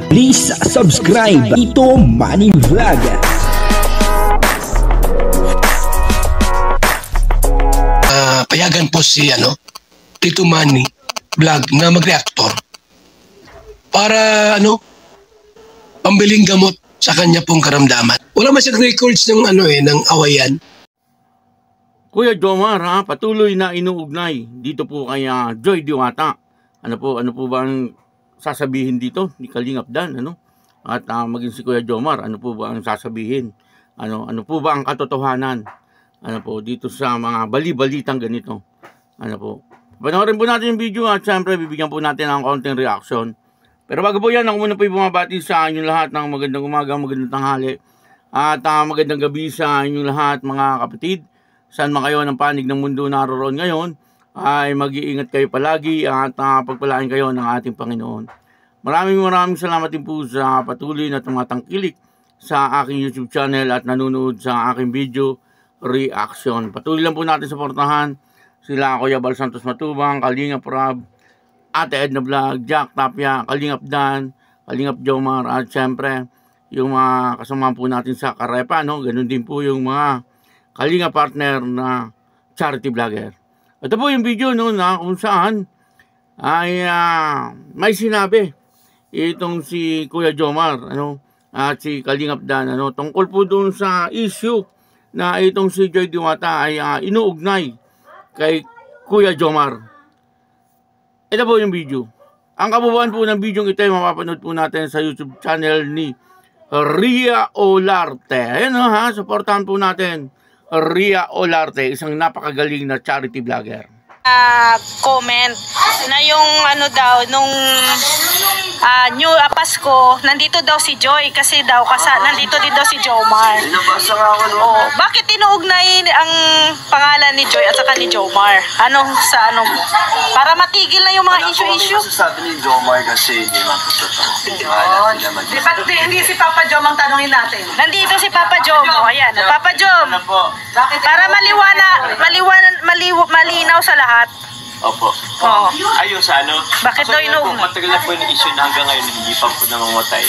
Please subscribe Tito Manny Vlog. Payagan po si Tito Manny Vlog na mag-reactor para pambiling gamot sa kanya pong karamdaman. Wala man siyang records ng ng awayan. Kuya Jomar, patuloy na inuugnay dito po kay Joy Diwata. Ano po ba ang sasabihin dito ni Kalingap Dan, At maging si Kuya Jomar, ano po ba ang sasabihin? Ano po ba ang katotohanan? Dito sa mga bali-balitang ganito? Panoorin po natin yung video at syempre bibigyan po natin ng konting reaction. Pero bago po yan, ako muna po yung bumabati sa inyong lahat ng magandang umaga, magandang tanghali at magandang gabi sa inyong lahat mga kapatid. Saan man kayo ng panig ng mundo naroon ngayon, ay mag-iingat kayo palagi at pagpalain kayo ng ating Panginoon. Maraming salamat din po sa patuloy na tumatangkilik sa aking YouTube channel at nanonood sa aking video reaction. Patuloy lang po natin suportahan sila Kuya Bal Santos Matubang, Kalingap Rob, Ate Edna Vlog, Jack Tapia, Kalingap Dan, Kalingap Jomar at syempre yung mga kasama po natin sa Karepa, ganun din po yung mga Kalingap partner na charity vlogger. Ito po yung video na kung saan ay may sinabi itong si Kuya Jomar at si Kalingap Dan tungkol po doon sa issue na itong si Joy Diwata ay inuugnay kay Kuya Jomar. Ito po yung video. Ang kabuuan po ng video ito ay mapapanood po natin sa YouTube channel ni Ria Olarte. Ayan supportahan po natin Ria Olarte, isang napakagaling na charity vlogger. Comment na yung nung new Pasko, nandito daw si Joy kasi daw nandito din daw si Jomar. Nabasa nga ako Bakit inuugnay ang pangalan ni Joy at saka ni Jomar? Mo? Para matigil na yung mga issue-issue. Sabi ni Jomar kasi hindi man Hindi si Papa Jom ang tanongin natin. Nandito si Papa Jom. Ayan, Papa Jom. Para malinaw sa lahat. Opo. Oo. Ayun sa Bakit daw inuugnay? Matagal na po yung issue na hanggang ngayon hindi pa po namamatay.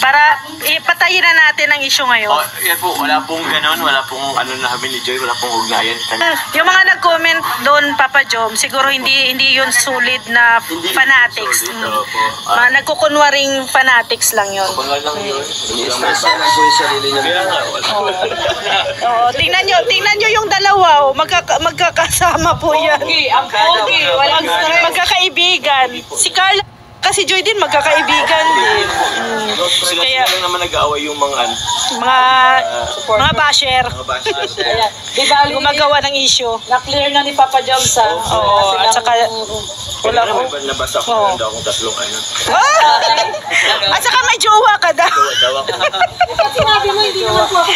Para ipatayin na natin ang issue ngayon. Yan po, wala pong ganon, wala pong nahabi ni Joy, wala pong ugnayan. Yung mga nag-comment doon, Papa Jom, siguro hindi yun solid na fanatics. Mga nagkukunwaring fanatics lang yun. Pangal lang yun. I-stress yan po yung sarili niya. Kaya nga, Oo, tingnan nyo yung dalawa, magkakasama po yan. Ang pogi, walang magkakaibigan. Si Carla kasi Joy din magkakaibigan. Kaya lang naman nag-aaway yung mga basher. Gumagawa ng issue. Na-clear na ni Papa Jom sa. Oo, at saka wala ko. Nabasa ko na daw akong tatlong At saka may jowa ka daw. Sinabi mo hindi naman po ako.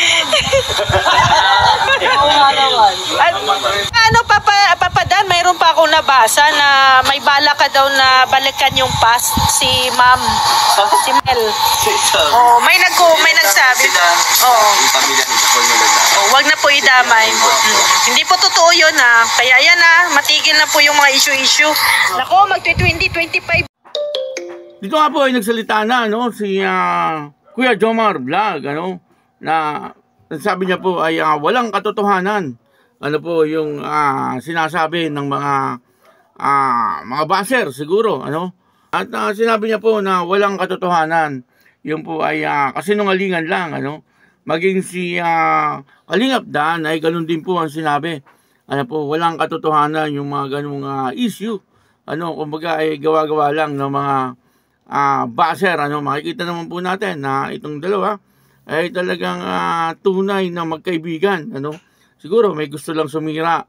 Papa Dan, mayroon pa akong nabasa na may bala ka daw na balikan yung past si Ma'am, si Mel. May nagsabi. Yung pamilya nito, wag na po idamay. Hindi po totoo yun Kaya yan matigil na po yung mga issue-issue. Nako, mag-2025. Dito nga po ay nagsalita na si Kuya Jomar Vlog na sabi niya po ay walang katotohanan. Yung sinasabi ng mga basher siguro At sinabi niya po na walang katotohanan. Yung po ay kasinungalingan lang Maging si Kalingap Dan ay ganun din po ang sinabi. Walang katotohanan yung mga ganung issue. Kumbaga ay gawa-gawa lang ng mga basher. Makikita naman po natin na itong dalawa ay talagang tunay na magkaibigan. Siguro may gusto lang sumira.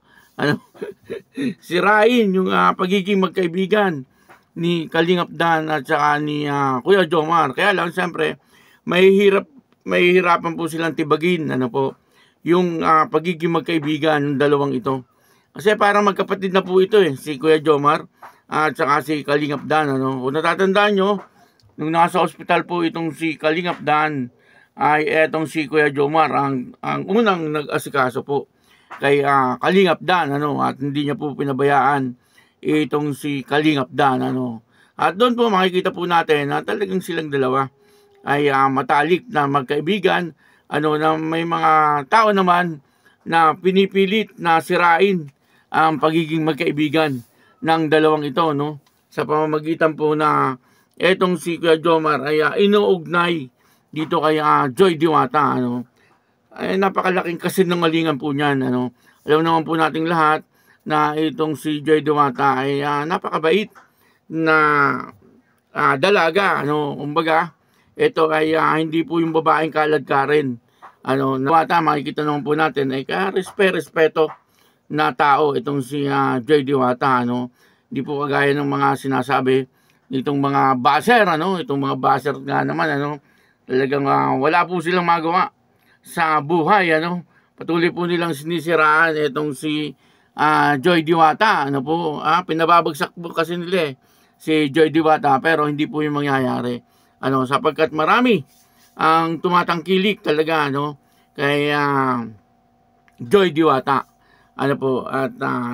Sirain yung pagiging magkaibigan ni Kalingap Dan at saka ni Kuya Jomar. Kaya lang siyempre mahihirapan po silang tibagin yung pagiging magkaibigan ng dalawang ito. Kasi parang magkapatid na po ito si Kuya Jomar at saka si Kalingap Dan. Kung natatandaan nyo, nung nasa ospital po itong si Kalingap Dan, ay etong si Kuya Jomar ang unang nag-asikaso po kay Kalingap Dan at hindi niya po pinabayaan itong si Kalingap Dan At doon po makikita po natin na talagang silang dalawa ay matalik na magkaibigan, na may mga tao naman na pinipilit na sirain ang pagiging magkaibigan ng dalawang ito, no? Sa pamamagitan po na etong si Kuya Jomar ay inuugnay dito kay Joy Diwata, ay napakalaking kasinungalingan po niyan, Alam naman po nating lahat na itong si Joy Diwata ay napakabait na dalaga, kumbaga ito ay hindi po yung babaeng kaladkarin. Diwata, makikita naman po natin ay respeto na tao itong si Joy Diwata, Hindi po kagaya ng mga sinasabi nitong mga baser, itong mga baser nga naman, talagang wala po silang magawa sa buhay, Patuloy po nilang sinisiraan itong si Joy Diwata, pinababagsak po kasi nila si Joy Diwata, pero hindi po yung mangyayari, sapagkat marami ang tumatangkilik talaga, kay Joy Diwata, at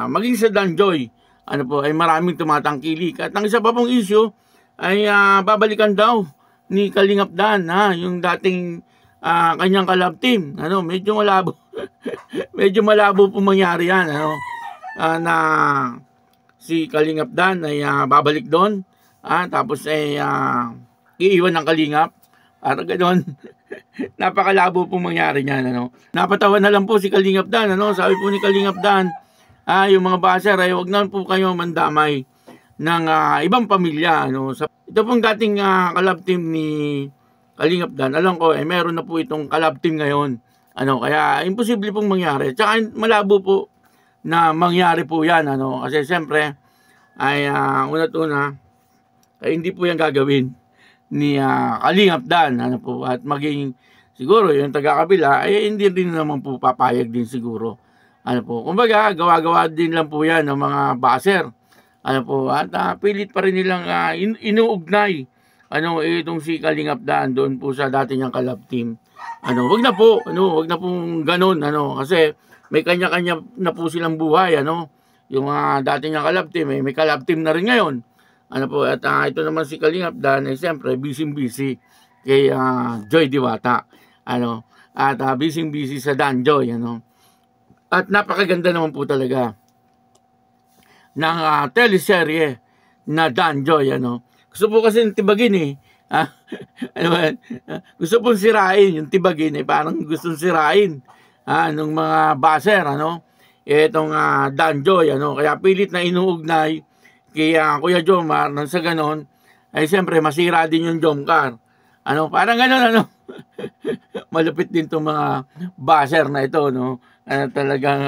maging sa Dan Joy, ay maraming tumatangkilik. At ang isa pa pong issue ay babalikan daw ni Kalingap Dan, yung dating kanyang collab team. Medyo malabo. Medyo malabo po mangyari yan, na si Kalingap Dan ay babalik doon, tapos ay iiwan ng Kalingap. Para ganoon. Napakalabo po mangyari niyan, Napatawa na lang po si Kalingap Dan, Sabi po ni Kalingap Dan, yung mga baser ay wag na po kayo mandamay ng ibang pamilya, Ito pong dating collab team ni Kalingap Dan, alam ko meron na po itong collab team ngayon, kaya imposible pong mangyari. Tsaka malabo po na mangyari po yan, kasi siyempre ay una't una ay hindi po yan gagawin ni Kalingap Dan, at maging siguro yung taga-kabila ay hindi rin naman po papayag din siguro, kumbaga gawa-gawa din lang po yan ng mga baser, at pilit pa rin nilang inuugnay itong si Kalingap Dan doon po sa dati niyang collab team. Wag na po ganoon, kasi may kanya-kanya na po silang buhay, yung dati niyang collab team, may collab team na rin ngayon, at ito naman si Kalingap Dan ay siyempre busy kay Joy Diwata, at busy sa Dan Joy, At napakaganda naman po talaga ng teleserye na Dan Joy, Gusto po kasi ng tibagin gusto pong sirain yung tibagin, parang gustong sirain ng mga baser, itong Dan Joy, kaya pilit na inuugnay kay Kuya Jomar, nang sa ganon ay siyempre masira din yung Jomcar, parang ganon, malupit din itong mga baser na ito, talagang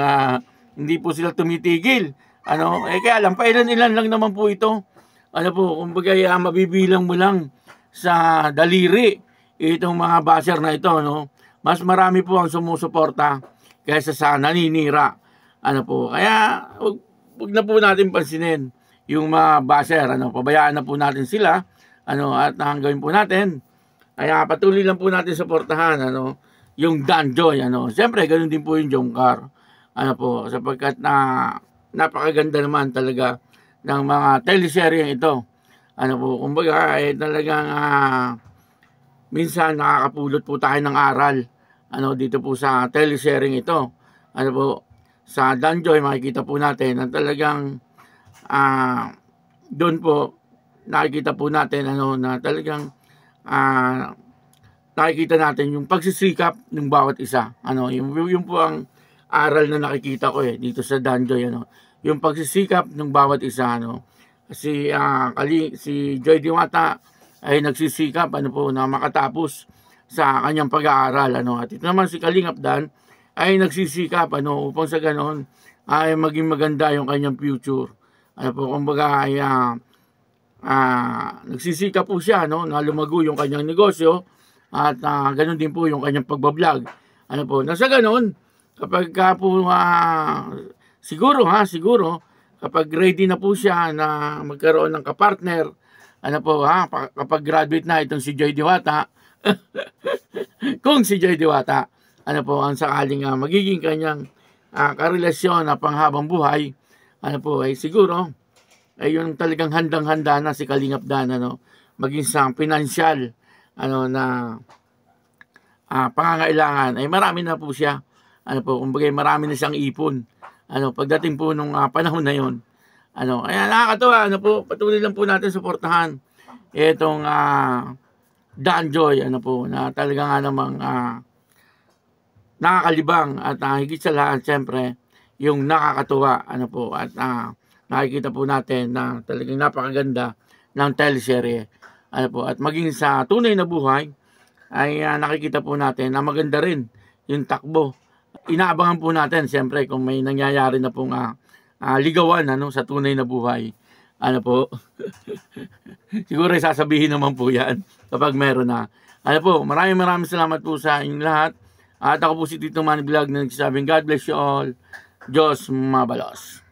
hindi po sila tumitigil, kaya lang pailan-ilan lang naman po ito, kumbaga mabibilang mo lang sa daliri itong mga baser na ito, mas marami po ang sumusuporta kaysa sa naninira, kaya wag na po natin pansinin yung mga baser, pabayaan na po natin sila, at ang gawin po natin ay patuloy lang po natin suportahan, yung Dan Joy, siyempre ganoon din po yung Jomcar, sapagkat napakaganda naman talaga ng mga teleserye ito, kumbaga talagang minsan nakakapulot po tayo ng aral, dito po sa teleserye ito, sa Dan Joy makikita po natin na talagang doon po nakikita po natin na talagang nakikita natin yung pagsisikap ng bawat isa, yung po ang aral na nakikita ko dito sa Dan Joy, yung pagsisikap ng bawat isa, si Joy Diwata ay nagsisikap na makatapos sa kanyang pag-aaral, at ito naman si Kalingap Dan ay nagsisikap upang sa ganon ay maging maganda yung kanyang future, kumbaga ay nagsisikap po siya na lumago yung kanyang negosyo, at ganon din po yung kanyang pagbablog, nasa ganon kapag po siguro kapag ready na po siya na magkaroon ng kapartner, kapag graduate na itong si Joy Diwata, kung si Joy Diwata ang sakaling magiging kanyang karelasyon na panghabang buhay, ay siguro ay yung talagang handang-handa na si Kalingap Dan, ano, maging sa pinansyal, ano, na pangangailangan, ay marami na po siya. Ano po, kumbaga marami na siyang ipon. Ano, pagdating po nung panahon na yon. Ano, kaya nakakatawa, ano po, patuloy lang po natin suportahan itong Dan Joy, ano po, na talaga nga namang nakakalibang at higit sa lahat, siyempre, yung nakakatuwa, ano po, at nakikita po natin na talagang napakaganda ng teleserye. Ano po, at maging sa tunay na buhay, ay nakikita po natin na maganda rin yung takbo. Inaabangan po natin, siyempre, kung may nangyayari na pong ligawan, ano, sa tunay na buhay. Ano po, siguro sasabihin naman po yan kapag meron na. Ano po, maraming salamat po sa inyong lahat. At ako po si Tito Manny Vlog na nagsasabing God bless you all. Diyos mabalos.